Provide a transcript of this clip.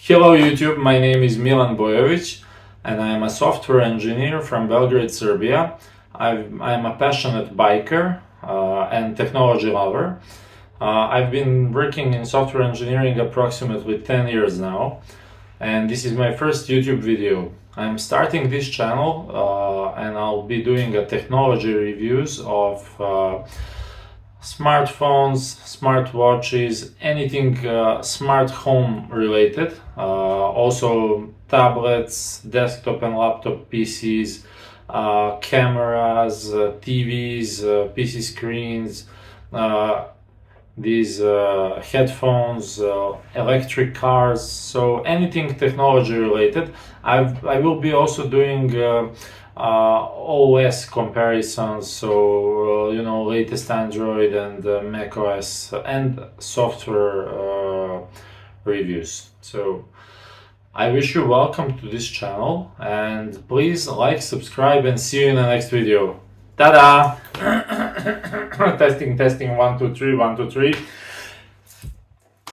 Hello YouTube, my name is Milan Bojovic and I am a software engineer from Belgrade, Serbia. I'm a passionate biker and technology lover. I've been working in software engineering approximately 10 years now, and this is my first YouTube video. I'm starting this channel and I'll be doing a technology reviews of smartphones, smartwatches, anything smart home related, also tablets, desktop and laptop PCs, cameras, TVs, PC screens, these headphones, electric cars, so anything technology related. I will be also doing OS comparisons, so latest Android and Mac OS and software reviews. So I wish you welcome to this channel, and please like, subscribe, and see you in the next video. Ta-da! Testing 1 2 3 1 2 3.